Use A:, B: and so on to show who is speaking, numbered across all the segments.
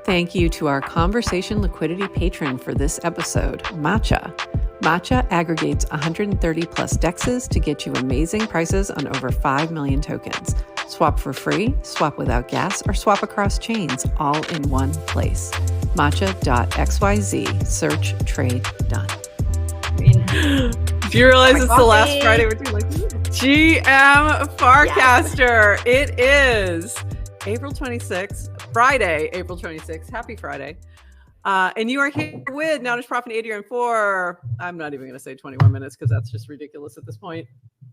A: thank you to our Conversation Liquidity patron for this episode, Matcha. Matcha aggregates 130 plus DEXs to get you amazing prices on over 5 million tokens. Swap for free, swap without gas, or swap across chains, all in one place. Matcha.xyz. Search, trade, done. Do you realize it's the last Friday we're doing GM Farcaster? Yes. It is April 26th, Friday, April 26th. Happy Friday. And you are here with Now Prof and Adrian for, I'm not even going to say 21 minutes because that's just ridiculous at this point.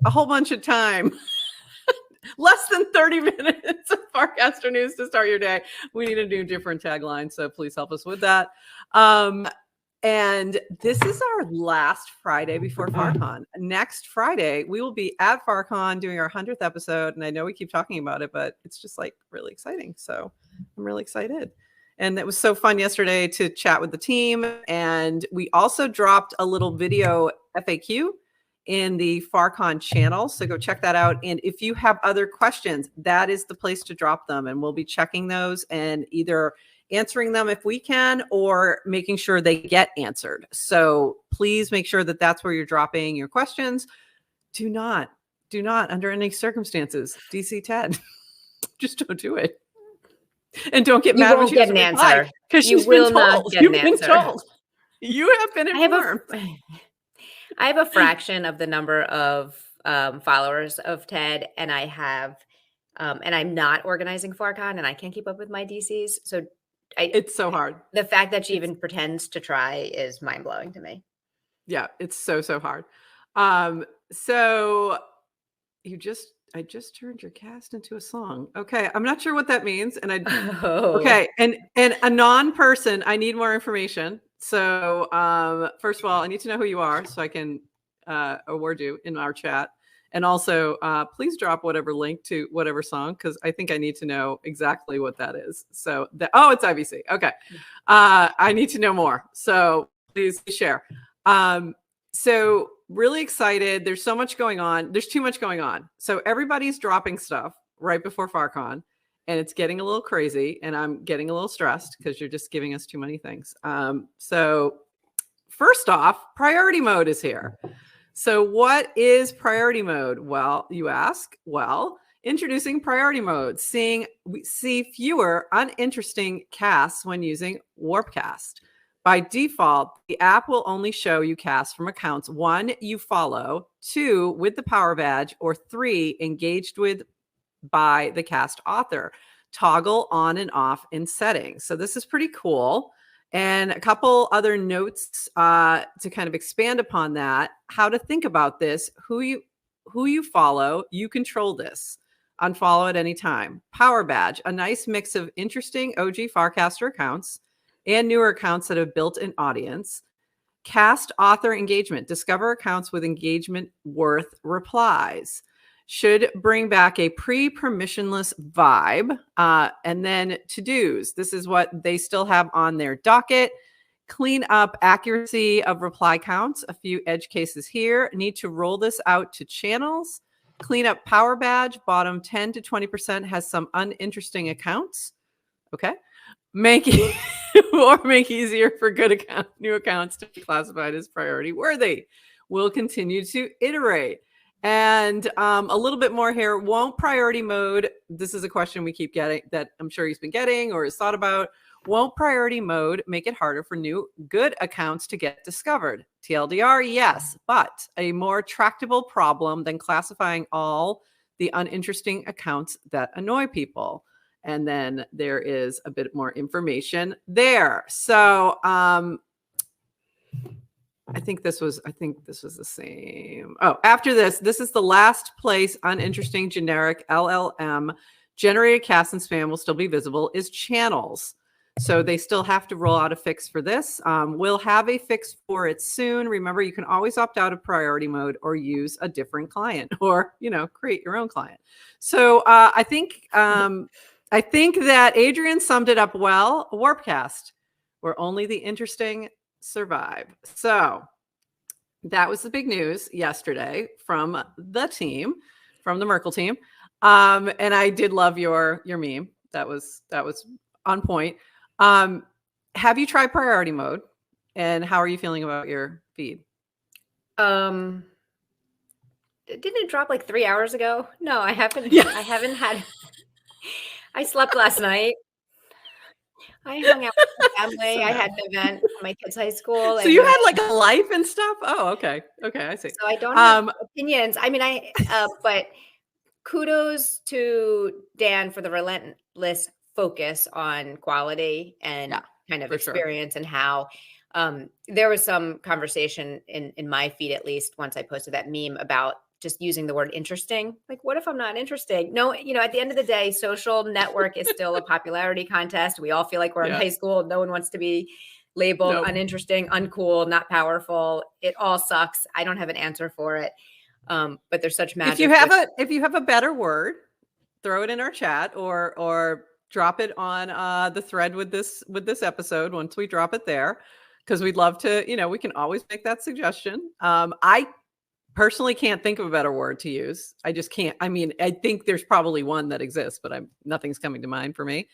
A: A whole bunch of time. Less than 30 minutes of Farcaster news to start your day. We need a new different tagline, so please help us with that. And this is our last Friday before FarCon. Next Friday, we will be at FarCon doing our 100th episode. And I know we keep talking about it, but it's just like really exciting. So I'm really excited. And it was so fun yesterday to chat with the team. And we also dropped a little video FAQ in the FarCon channel. So go check that out. And if you have other questions, that is the place to drop them. And we'll be checking those and either answering them if we can, or making sure they get answered. So please make sure that that's where you're dropping your questions. Do not under any circumstances, DC Ted. Just don't do it. And don't get mad when she doesn't reply, because she's been told. You've been told. You have been informed.
B: I have a fraction of the number of followers of Ted, and I have, and I'm not organizing FarCon, and I can't keep up with my DCs. So
A: it's so hard.
B: The fact that she even pretends to try is mind blowing to me.
A: Yeah, it's so hard. So I just turned your cast into a song. Okay, I'm not sure what that means, and okay, and a non-person. I need more information. So first of all, I need to know who you are so I can award you in our chat. And also, please drop whatever link to whatever song, because I think I need to know exactly what that is. So, it's IBC. Okay. I need to know more. So please share. So really excited. There's so much going on. There's too much going on. So everybody's dropping stuff right before FarCon, and it's getting a little crazy, and I'm getting a little stressed because you're just giving us too many things. So first off, priority mode is here. So what is priority mode? Well, you ask. Well, introducing priority mode. We see fewer uninteresting casts when using Warpcast. By default, the app will only show you casts from accounts 1 you follow, 2 with the power badge, or 3 engaged with by the cast author. Toggle on and off in settings. So this is pretty cool. And a couple other notes to kind of expand upon that, how to think about this, who you follow, you control this. Unfollow at any time. Power badge, a nice mix of interesting OG Farcaster accounts and newer accounts that have built an audience. Cast author engagement, discover accounts with engagement worth replies. Should bring back a pre-permissionless vibe. And then to-dos. This is what they still have on their docket. Clean up accuracy of reply counts. A few edge cases here. Need to roll this out to channels. Clean up power badge. Bottom 10 to 20% has some uninteresting accounts. Okay. Make easier for good new accounts to be classified as priority worthy. We'll continue to iterate. And a little bit more here. Won't priority mode, this is a question we keep getting that I'm sure he's been getting or has thought about. Won't priority mode make it harder for new good accounts to get discovered? TLDR, yes, but a more tractable problem than classifying all the uninteresting accounts that annoy people. And then there is a bit more information there. So I think this was the same. Oh, after this is the last place uninteresting generic LLM generated cast and spam will still be visible is channels. So they still have to roll out a fix for this. We'll have a fix for it soon. Remember, you can always opt out of priority mode or use a different client, or create your own client. So I think that Adrian summed it up well. Warpcast, where only the interesting survive. So that was the big news yesterday from the team, from the Merkle team. And I did love your meme. That was on point. Have you tried priority mode? And how are you feeling about your feed?
B: Didn't it drop like 3 hours ago? No, I haven't. Yeah. I haven't had. I slept last night. I hung out with my family. I had an event at my kids' high school.
A: So you had like a life and stuff? Oh, okay. Okay, I see.
B: So I don't have opinions. I mean, but kudos to Dan for the relentless focus on quality and kind of experience and how there was some conversation in my feed, at least once I posted that meme about just using the word interesting. Like, what if I'm not interesting? No, at the end of the day, social network is still a popularity contest. We all feel like we're in high school. No one wants to be labeled uninteresting, uncool, not powerful. It all sucks. I don't have an answer for it. But there's such magic.
A: If you have a better word, throw it in our chat or drop it on the thread with this episode once we drop it there, because we'd love to, we can always make that suggestion. I personally can't think of a better word to use. I just can't. I mean, I think there's probably one that exists, but nothing's coming to mind for me.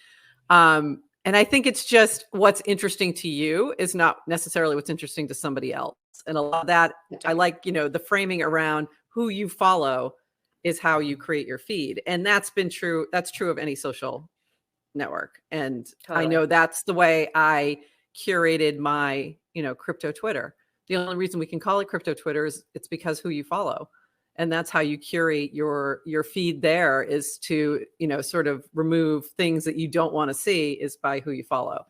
A: And I think it's just what's interesting to you is not necessarily what's interesting to somebody else. And a lot of that, I like, the framing around who you follow is how you create your feed. And that's been true. That's true of any social network. And I know that's the way I curated my, crypto Twitter. The only reason we can call it crypto Twitter is it's because who you follow. And that's how you curate your feed there, is to, sort of remove things that you don't want to see is by who you follow.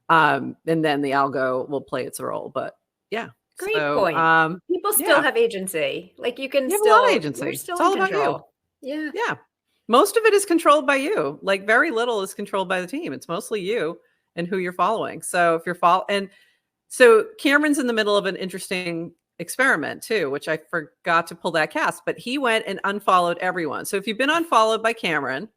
A: And then the algo will play its role. But yeah.
B: Great point. People still have agency. Like you can still
A: have a lot of agency. It's all about you.
B: Yeah.
A: Yeah. Most of it is controlled by you. Like very little is controlled by the team. It's mostly you and who you're following. So if you're and so Cameron's in the middle of an interesting experiment too, which I forgot to pull that cast, but he went and unfollowed everyone. So if you've been unfollowed by Cameron,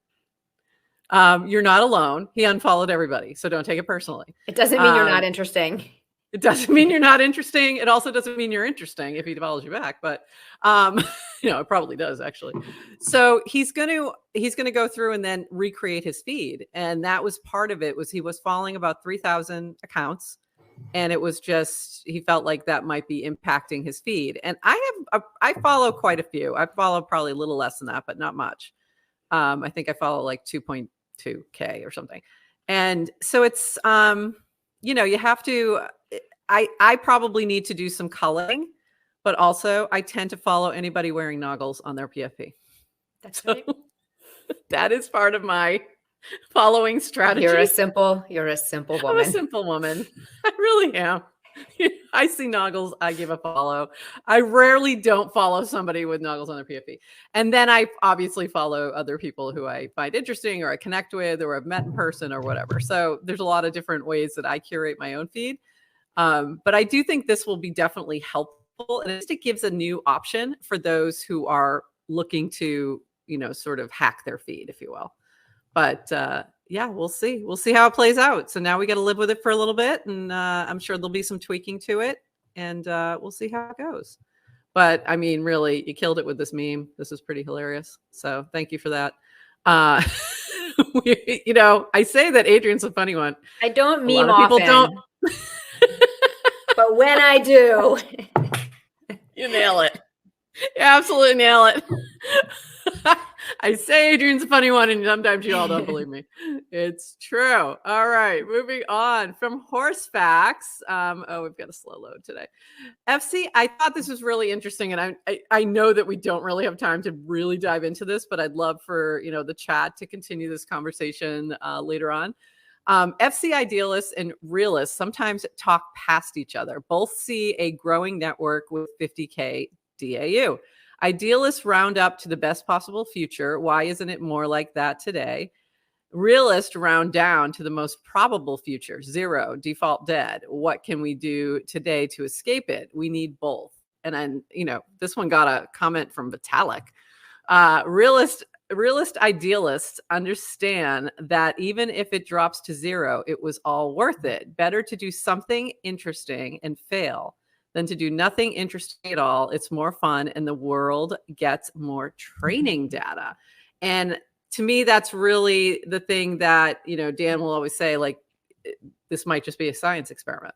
A: you're not alone. He unfollowed everybody. So don't take it personally.
B: It doesn't mean you're not interesting.
A: It doesn't mean you're not interesting. It also doesn't mean you're interesting if he follows you back, but it probably does actually. So he's going to go through and then recreate his feed. And that was part of it. Was he was following about 3,000 accounts. And it was just, he felt like that might be impacting his feed. And I follow quite a few. I follow probably a little less than that, but not much. I think I follow like 2.2K or something. And so it's, you have to, I probably need to do some culling, but also I tend to follow anybody wearing noggles on their PFP.
B: That's right.
A: That is part of my following strategy.
B: You're a simple woman.
A: I'm a simple woman. I really am. I see noggles, I give a follow. I rarely don't follow somebody with noggles on their PFP. And then I obviously follow other people who I find interesting or I connect with or I've met in person or whatever. So there's a lot of different ways that I curate my own feed. But I do think this will be definitely helpful. And it gives a new option for those who are looking to, sort of hack their feed, if you will. But yeah, we'll see. We'll see how it plays out. So now we got to live with it for a little bit. And I'm sure there'll be some tweaking to it. And we'll see how it goes. But I mean, really, you killed it with this meme. This is pretty hilarious. So thank you for that. I say that Adrian's a funny one.
B: I don't meme often. People don't. But when I do.
A: You nail it. You absolutely nail it. I say Adrian's a funny one, and sometimes you all don't believe me. It's true. All right, moving on from horse facts. We've got a slow load today. FC, I thought this was really interesting, and I know that we don't really have time to really dive into this, but I'd love for the chat to continue this conversation later on. FC idealists and realists sometimes talk past each other. Both see a growing network with 50K DAU. Idealists round up to the best possible future. Why isn't it more like that today? Realists round down to the most probable future. 0, default dead. What can we do today to escape it? We need both. And then, this one got a comment from Vitalik. Realist idealists understand that even if it drops to 0, it was all worth it. Better to do something interesting and fail than to do nothing interesting at all. It's more fun and the world gets more training data. And to me, that's really the thing that, Dan will always say, like, this might just be a science experiment,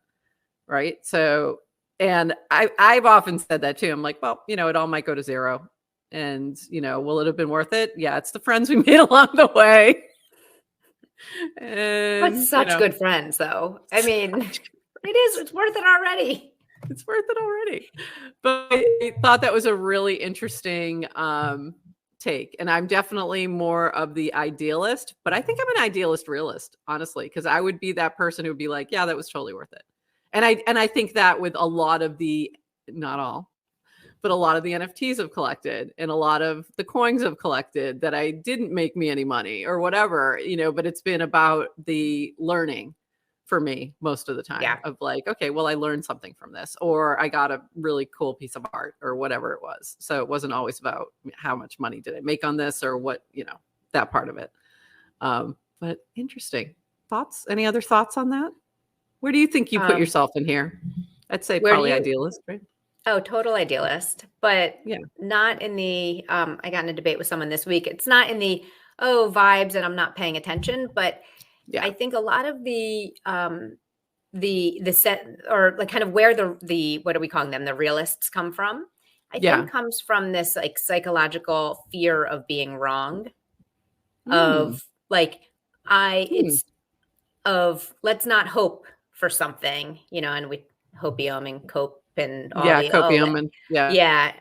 A: right? So, and I've often said that too. I'm like, well, it all might go to zero. And, will it have been worth it? Yeah, it's the friends we made along the way.
B: And, but such good friends, though. I mean, it's worth it already.
A: It's worth it already. But I thought that was a really interesting take. And I'm definitely more of the idealist, but I think I'm an idealist realist, honestly, because I would be that person who would be like, yeah, that was totally worth it. And I think that with a lot of the, not all, but a lot of the NFTs I've collected and a lot of the coins I've collected that I didn't make me any money or whatever, but it's been about the learning for me most of the time of like, okay, well, I learned something from this, or I got a really cool piece of art or whatever it was. So it wasn't always about how much money did I make on this or what, that part of it. But interesting thoughts. Any other thoughts on that? Where do you think you put yourself in here? I'd say probably idealist, right?
B: Oh, total idealist, but not in the, I got in a debate with someone this week. It's not in the, vibes and I'm not paying attention, but I think a lot of the set, or like kind of where the, what are we calling them? The realists come from, I think comes from this like psychological fear of being wrong, of like, it's of let's not hope for something, and we hopium and cope and all
A: copium and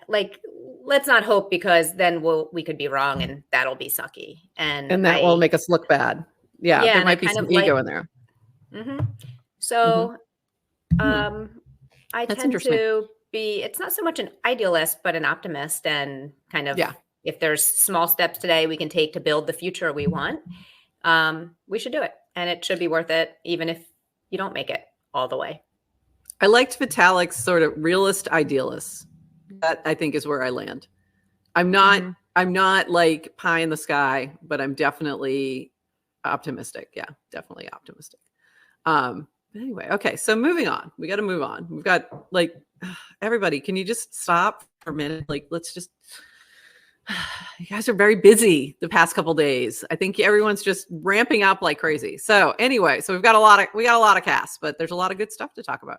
B: like let's not hope because then we could be wrong and that'll be sucky and
A: that will make us look bad. There might be some ego in there.
B: So I tend to be, it's not so much an idealist but an optimist, and kind of if there's small steps today we can take to build the future we want, we should do it, and it should be worth it even if you don't make it all the way.
A: I liked Vitalik's sort of realist idealist. That I think is where I land. I'm not like pie in the sky, but I'm definitely optimistic. Yeah, definitely optimistic. Anyway, okay. So moving on, we got to move on. We've got like, everybody, can you just stop for a minute? Like, let's just, you guys are very busy the past couple days. I think everyone's just ramping up like crazy. So anyway, so we got a lot of casts, but there's a lot of good stuff to talk about.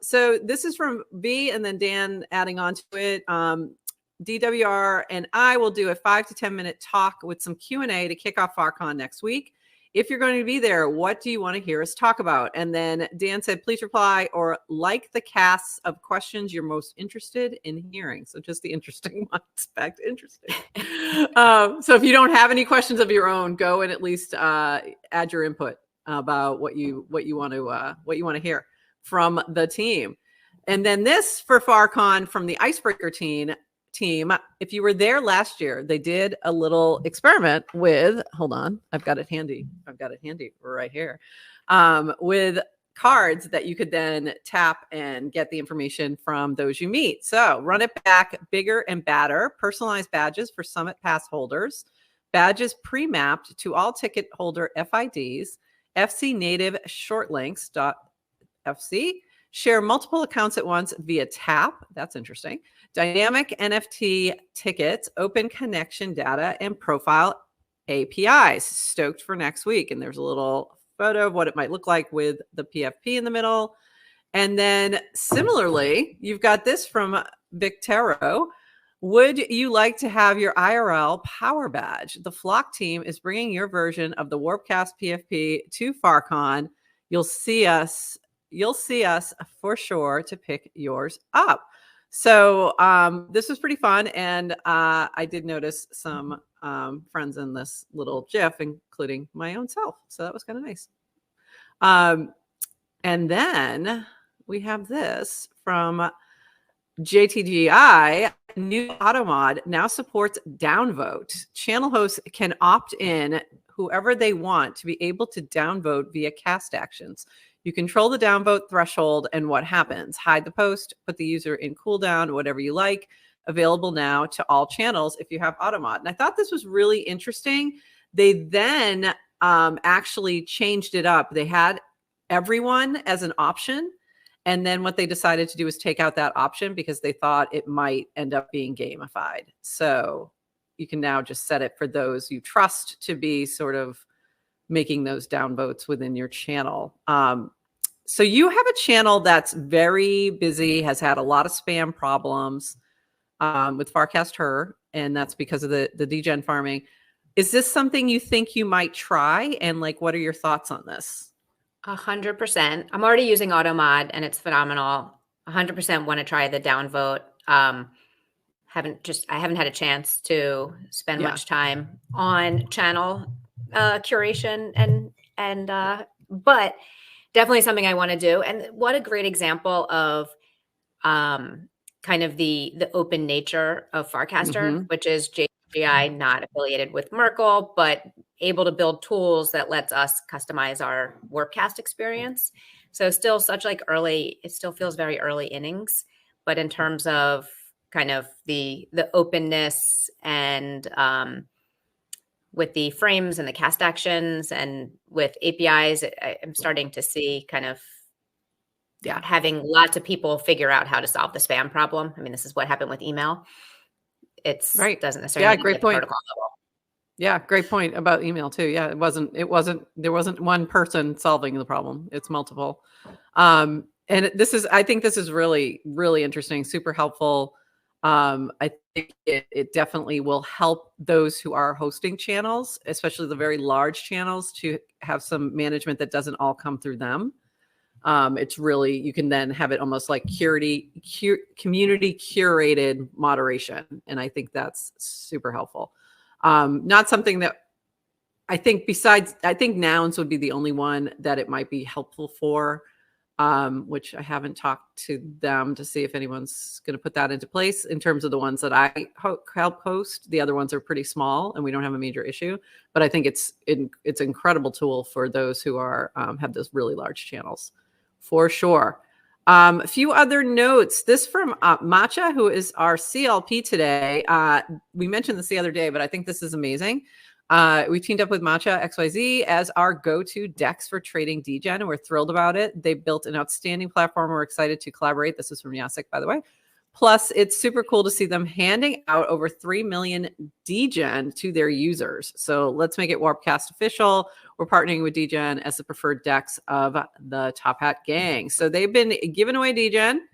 A: So this is from V and then Dan adding on to it. DWR and I will do a 5 to 10 minute talk with some Q&A to kick off FarCon next week. If you're going to be there, what do you want to hear us talk about? And then Dan said, please reply or like the casts of questions you're most interested in hearing. So just the interesting ones, back to interesting. So if you don't have any questions of your own, go and at least add your input about what you want to hear from the team. And then this for FarCon from the Icebreaker team. If you were there last year, they did a little experiment with, hold on, I've got it handy right here, with cards that you could then tap and get the information from those you meet. So run it back, bigger and badder, personalized badges for Summit Pass holders, badges pre-mapped to all ticket holder FIDs, FC native short links, FC, share multiple accounts at once via tap. That's interesting. Dynamic NFT tickets, open connection data, and profile APIs. Stoked for next week. And there's a little photo of what it might look like with the PFP in the middle. And then similarly, you've got this from Victero. Would you like to have your IRL power badge? The FLOC team is bringing your version of the Warpcast PFP to FarCon. You'll see us for sure to pick yours up. So this was pretty fun. And I did notice some friends in this little GIF, including my own self. So that was kind of nice. And then we have this from JTGI. New Automod now supports downvote. Channel hosts can opt in whoever they want to be able to downvote via cast actions. You control the downvote threshold and what happens. Hide the post, put the user in cooldown, whatever you like. Available now to all channels if you have Automod. And I thought this was really interesting. They then actually changed it up. They had everyone as an option. And then what they decided to do was take out that option because they thought it might end up being gamified. So you can now just set it for those you trust to be sort of making those downvotes within your channel. So you have a channel that's very busy, has had a lot of spam problems with Farcaster, and that's because of the Degen farming. Is this something you think you might try? And like, what are your thoughts on this?
B: 100%. I'm already using Automod and it's phenomenal. 100% want to try the downvote. I haven't had a chance to spend much time on channel curation but definitely something I want to do. And what a great example of kind of the open nature of Farcaster, which is JGI not affiliated with Merkle, but able to build tools that lets us customize our Warpcast experience. So still such like it still feels very early innings, but in terms of kind of the openness and with the frames and the cast actions and with APIs, I'm starting to see kind of having lots of people figure out how to solve the spam problem. I mean, this is what happened with email. It's doesn't necessarily
A: great point. Protocol level. Yeah, great point about email too. Yeah, there wasn't one person solving the problem. It's multiple. And I think this is really, really interesting, super helpful. I think it definitely will help those who are hosting channels, especially the very large channels, to have some management that doesn't all come through them. It's really, you can then have it almost like community curated moderation. And I think that's super helpful. Not something that I think nouns would be the only one that it might be helpful for, which I haven't talked to them to see if anyone's going to put that into place in terms of the ones that I help host. The other ones are pretty small and we don't have a major issue, but I think it's an incredible tool for those who are, have those really large channels for sure. A few other notes. This from Matcha, who is our CLP today. We mentioned this the other day, but I think this is amazing. We teamed up with Matcha.xyz as our go-to DEX for trading Degen, and we're thrilled about it. They built an outstanding platform. We're excited to collaborate. This is from Jacek, by the way. Plus, it's super cool to see them handing out over 3 million Degen to their users. So let's make it Warpcast official. We're partnering with Degen as the preferred DEX of the Top Hat gang. So they've been giving away Degen.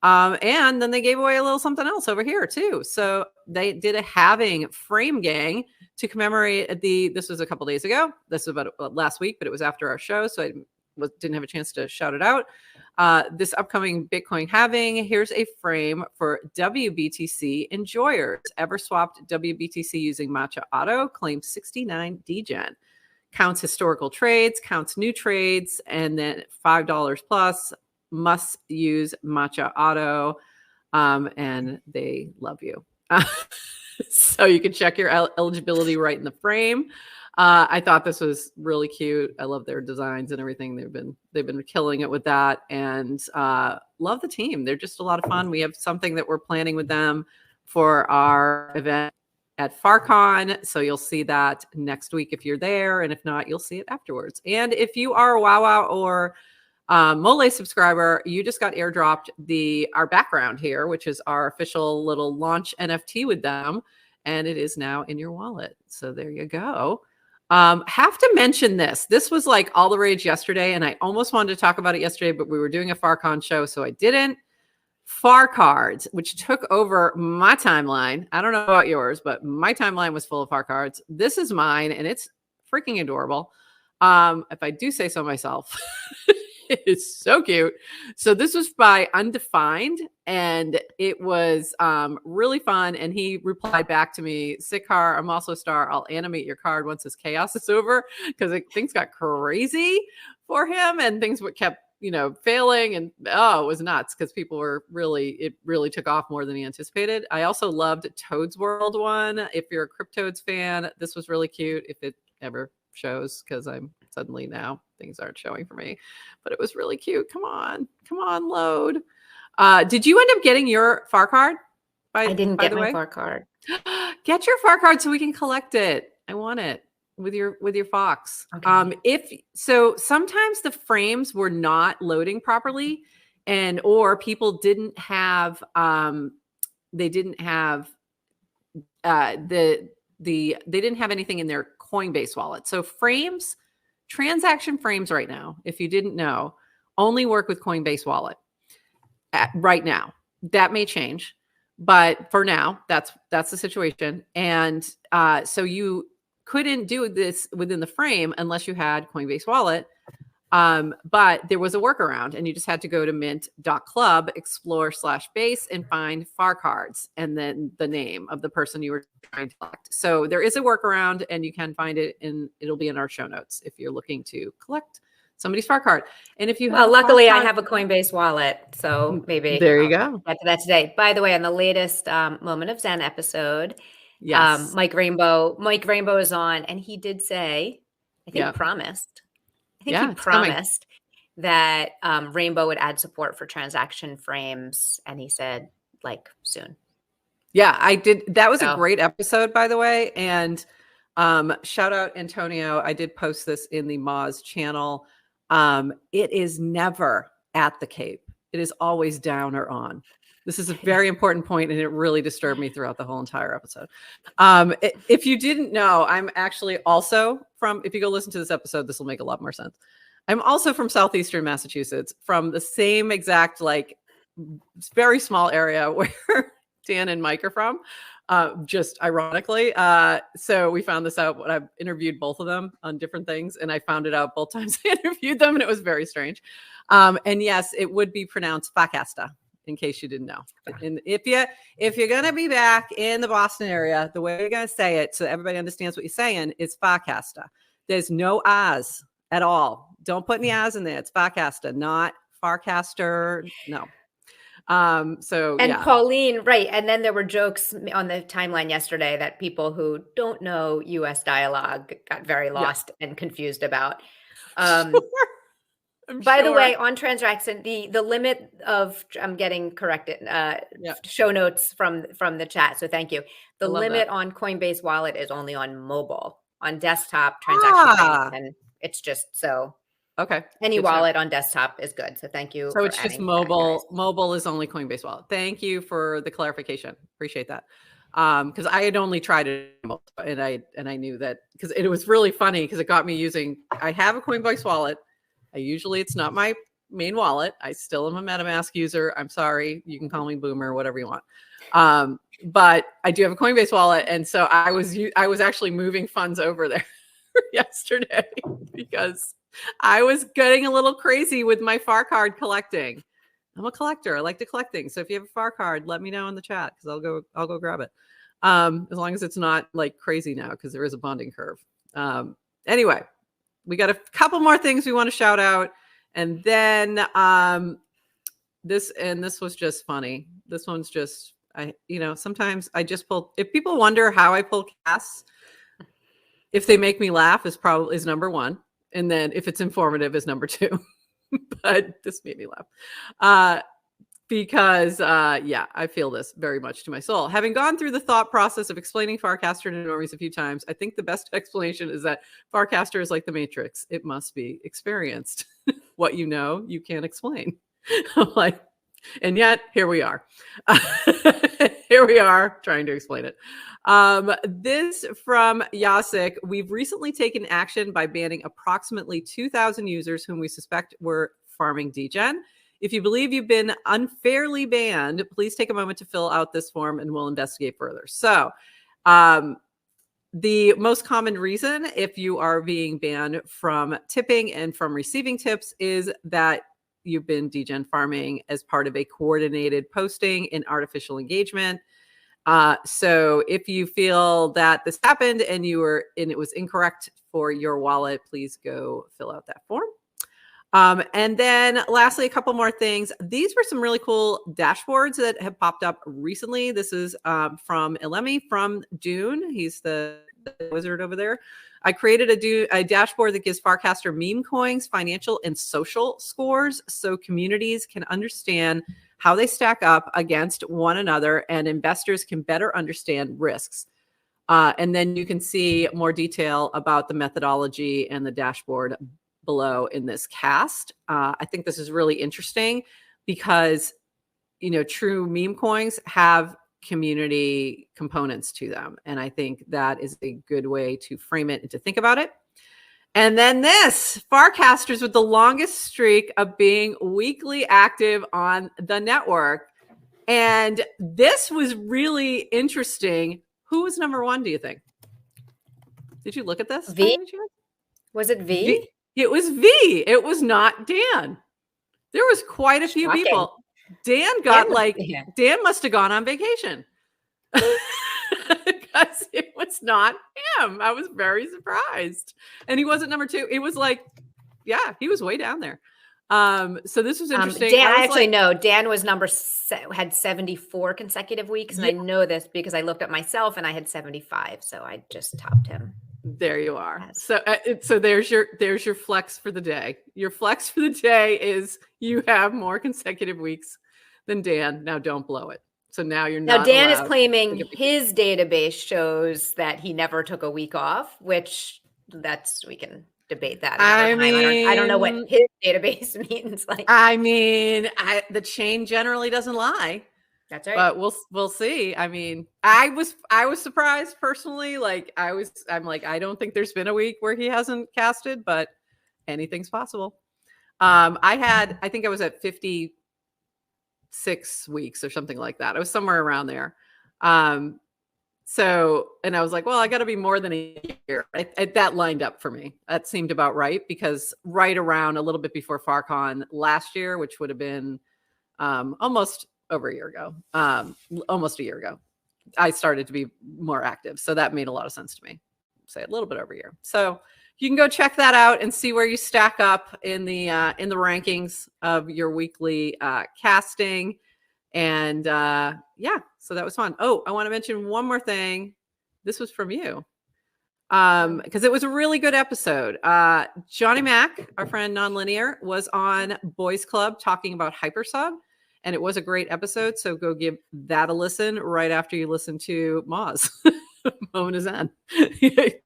A: And then they gave away a little something else over here too. So they did a halving frame gang to commemorate this was a couple days ago. This was about last week, but it was after our show. So I didn't have a chance to shout it out. This upcoming Bitcoin halving, here's a frame for WBTC enjoyers. Ever swapped WBTC using Matcha Auto, claims 69 Degen. Counts historical trades, counts new trades, and then $5 plus. Must use Matcha Auto, and they love you. So you can check your eligibility right in the frame. I thought this was really cute. I love their designs and everything. They've been killing it with that, and love the team. They're just a lot of fun. We have something that we're planning with them for our event at FarCon. So you'll see that next week if you're there, and if not, you'll see it afterwards. And if you are a WowWow or Mole subscriber, you just got airdropped our background here, which is our official little launch NFT with them, and it is now in your wallet. So there you go. Have to mention this. This was like all the rage yesterday, and I almost wanted to talk about it yesterday, but we were doing a FarCon show, so I didn't. FarCards, which took over my timeline. I don't know about yours, but my timeline was full of FarCards. This is mine, and it's freaking adorable. If I do say so myself. It's so cute. So this was by Undefined, and it was really fun. And he replied back to me, "Sick car, I'm also a star. I'll animate your card once this chaos is over," because things got crazy for him, and things kept failing, and it was nuts because people were it really took off more than he anticipated. I also loved Toad's World one. If you're a Cryptoads fan, this was really cute. If it ever shows, because I'm suddenly now things aren't showing for me, but it was really cute. Come on, load. Did you end up getting your FAR card?
B: I didn't get my FAR card.
A: Get your FAR card so we can collect it. I want it with your Fox. Okay. Sometimes the frames were not loading properly, or people didn't have they didn't have anything in their Coinbase wallet. So frames transaction frames right now, if you didn't know, only work with Coinbase Wallet right now. That may change, but for now, that's the situation. And so you couldn't do this within the frame unless you had Coinbase Wallet. But there was a workaround, and you just had to go to mint.club, explore/base, and find FarCards, and then the name of the person you were trying to collect. So there is a workaround, and you can find it it'll be in our show notes if you're looking to collect somebody's FarCard. And if you have,
B: luckily I have a Coinbase wallet, so maybe
A: there you go.
B: Get to that today. By the way, on the latest Moment of Zen episode,
A: yes,
B: Mike Rainbow is on, and he did say, I think he promised that Rainbow would add support for transaction frames, and he said like soon.
A: Yeah, I did. That was a great episode, by the way. And shout out Antonio. I did post this in the Moz channel. It is never at the Cape. It is always down or on. This is a very important point, and it really disturbed me throughout the whole entire episode. If you didn't know, I'm actually also from, if you go listen to this episode, this will make a lot more sense. I'm also from Southeastern Massachusetts, from the same exact, like, very small area where Dan and Mike are from, just ironically. So we found this out when I interviewed both of them on different things, and I found it out both times I interviewed them, and it was very strange. And yes, it would be pronounced Farcaster, in case you didn't know. And if you're gonna be back in the Boston area, the way you're gonna say it so everybody understands what you're saying is Farcaster. There's no R's at all. Don't put any R's in there. It's Farcaster, not Farcaster. No.
B: Pauline, right. And then there were jokes on the timeline yesterday that people who don't know US dialogue got very lost and confused about. By the way, on transaction, the limit of, I'm getting corrected, show notes from the chat. So thank you. The limit on Coinbase Wallet is only on mobile. On desktop, transaction and it's just so.
A: Okay.
B: Any wallet on desktop is good. So thank you.
A: So it's just mobile. Mobile is only Coinbase Wallet. Thank you for the clarification. Appreciate that. Because I had only tried it, and I knew that, because it was really funny, because it got me using. I have a Coinbase Wallet. It's not my main wallet. I still am a MetaMask user. I'm sorry. You can call me Boomer, whatever you want. But I do have a Coinbase Wallet, and so I was actually moving funds over there yesterday because I was getting a little crazy with my FarCard collecting. I'm a collector. I like to collect things. So if you have a FarCard, let me know in the chat, because I'll go grab it. As long as it's not like crazy now, because there is a bonding curve. Anyway, we got a couple more things we want to shout out, and then this was just funny. This one's just sometimes I just pull. If people wonder how I pull casts, if they make me laugh is number one. And then if it's informative is number two. But this made me laugh. Because I feel this very much to my soul. Having gone through the thought process of explaining Farcaster to normies a few times, I think the best explanation is that Farcaster is like the Matrix. It must be experienced. What you know, you can't explain. I'm like, and yet here we are. Here we are trying to explain it. This from Yasik. We've recently taken action by banning approximately 2,000 users whom we suspect were farming Degen. If you believe you've been unfairly banned, please take a moment to fill out this form and we'll investigate further. So the most common reason if you are being banned from tipping and from receiving tips is that you've been Degen farming as part of a coordinated posting in artificial engagement. So if you feel that this happened and it was incorrect for your wallet, please go fill out that form. And then lastly, a couple more things. These were some really cool dashboards that have popped up recently. This is from Elemi from Dune. He's the wizard over there. I created a dashboard that gives Farcaster meme coins, financial and social scores, so communities can understand how they stack up against one another and investors can better understand risks. And then you can see more detail about the methodology and the dashboard below in this cast. I think this is really interesting because, true meme coins have community components to them. And I think that is a good way to frame it and to think about it. And then this, Farcasters with the longest streak of being weekly active on the network. And this was really interesting. Who was number one, do you think? Did you look at this?
B: V? Was it V?
A: It was V. It was not Dan. There was quite a few people. Dan must have gone on vacation. Because it was not him. I was very surprised. And he wasn't number two. It was like, yeah, he was way down there. So this was interesting.
B: Dan, Dan was had 74 consecutive weeks. And I know this because I looked at myself and I had 75. So I just topped him.
A: There you are. Yes. So there's your flex for the day. Your flex for the day is you have more consecutive weeks than Dan. Now don't blow it. So now you're not.
B: Now Dan is claiming his database shows that he never took a week off, which we can debate that. I don't know what his database means. Like,
A: the chain generally doesn't lie.
B: That's right.
A: But we'll see. I mean, I was surprised personally. I'm like, I don't think there's been a week where he hasn't casted, but anything's possible. I think I was at 56 weeks or something like that. I was somewhere around there. And I was like, well, I got to be more than a year. That lined up for me. That seemed about right, because right around a little bit before FarCon last year, which would have been almost over a year ago, almost a year ago, I started to be more active. So that made a lot of sense to me. Say a little bit over a year. So you can go check that out and see where you stack up in the rankings of your weekly casting. And so that was fun. Oh, I want to mention one more thing. This was from you, because it was a really good episode. Johnny Mac, our friend Nonlinear, was on Boys Club talking about hypersub, and it was a great episode. So go give that a listen right after you listen to Moz. Moment is Zen.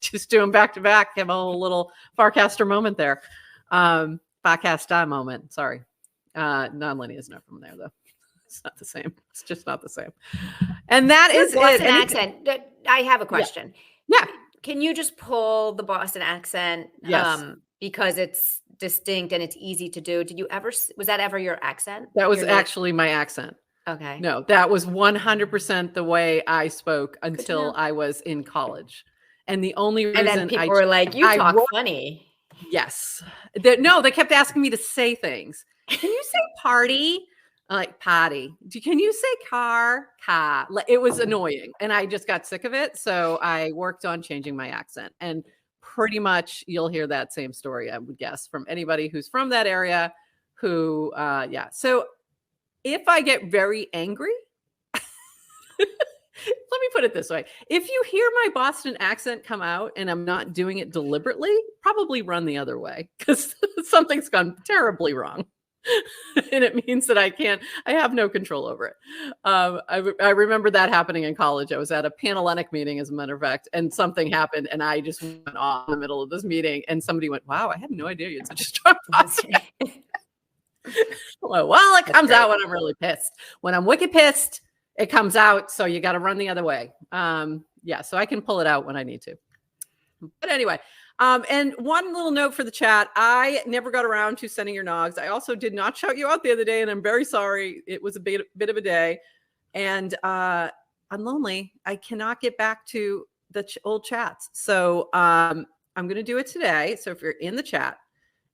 A: Just do them back to back. Have a whole little Farcaster moment there. Farcaster moment. Sorry. Nonlinear is not from there, though. It's not the same. It's just not the same. And that is
B: Boston accent. I have a question.
A: Yeah.
B: Can you just pull the Boston accent?
A: Yes.
B: Because it's distinct and it's easy to do. Was that ever your accent?
A: That was actually my accent.
B: Okay.
A: No, that was 100% the way I spoke until I was in college. And the only reason
B: and then people were like, you talk funny.
A: Yes. They kept asking me to say things. Can you say party? Like potty. Can you say car? It was annoying. And I just got sick of it. So I worked on changing my accent. And pretty much you'll hear that same story, I would guess, from anybody who's from that area who, So if I get very angry, let me put it this way. If you hear my Boston accent come out and I'm not doing it deliberately, probably run the other way, because something's gone terribly wrong. And it means that I have no control over it. I remember that happening in college. I was at a Panhellenic meeting, as a matter of fact, and something happened and I just went off in the middle of this meeting and somebody went, wow, I had no idea you had such a strong Boston. Well, it comes out when I'm really pissed. When I'm wicked pissed, it comes out. So you got to run the other way. So I can pull it out when I need to. But anyway, and one little note for the chat. I never got around to sending your nogs. I also did not shout you out the other day, and I'm very sorry. It was a bit of a day. And I'm lonely. I cannot get back to the old chats. So I'm going to do it today. So if you're in the chat,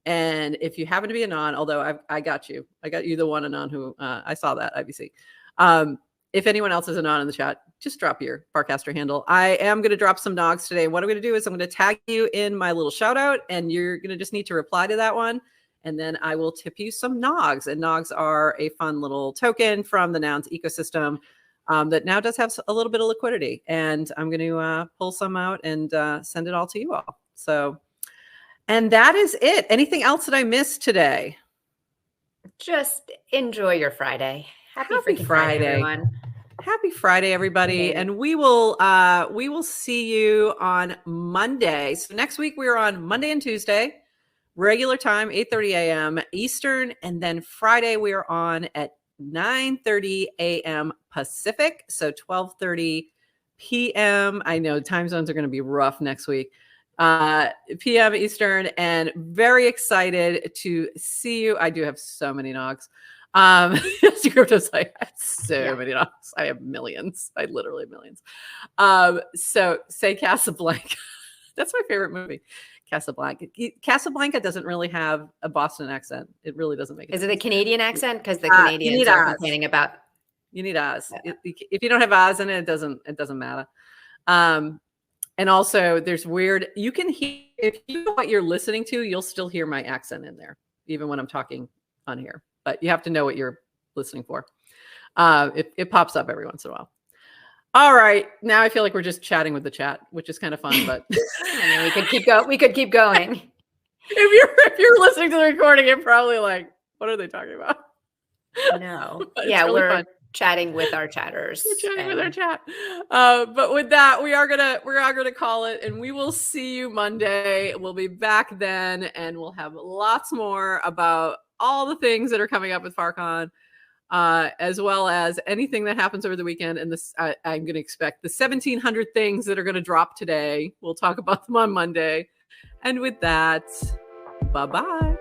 A: and if you happen to be a non, although I got you. I got you the one anon who I saw that, IBC. If anyone else is a non in the chat, just drop your Farcaster handle. I am going to drop some nogs today. What I'm going to do is I'm going to tag you in my little shout out, and you're going to just need to reply to that one. And then I will tip you some nogs. And nogs are a fun little token from the Nouns ecosystem that now does have a little bit of liquidity. And I'm going to pull some out and send it all to you all. So, and that is it. Anything else that I missed today?
B: Just enjoy your Friday. Happy Friday, everyone.
A: Happy Friday, everybody.
B: Okay.
A: And we will see you on Monday. So next week we are on Monday and Tuesday, regular time, 8:30 a.m. Eastern. And then Friday we are on at 9:30 a.m. Pacific. So 12:30 p.m. I know time zones are going to be rough next week. p.m. Eastern, and very excited to see you. I do have so many nogs. Crypto's like, I have so many nogs. I have millions. I literally have millions. So say Casablanca. That's my favorite movie. Casablanca. Casablanca doesn't really have a Boston accent. It really doesn't make it.
B: Is it a Canadian accent? Because the Canadians are complaining about.
A: You need Oz. Yeah. If you don't have Oz in it, it doesn't matter. And also there's weird, you can hear, if you know what you're listening to, you'll still hear my accent in there, even when I'm talking on here, but you have to know what you're listening for. It pops up every once in a while. All right. Now I feel like we're just chatting with the chat, which is kind of fun, but
B: I mean, we could keep going.
A: If you're listening to the recording, you're probably like, what are they talking about?
B: No. Yeah, really we're fun. Chatting with our chatters.
A: We're chatting with our chat. But with that, we are gonna call it, and we will see you Monday. We'll be back then, and we'll have lots more about all the things that are coming up with FarCon, as well as anything that happens over the weekend. And this, I'm going to expect the 1,700 things that are going to drop today. We'll talk about them on Monday. And with that, bye-bye.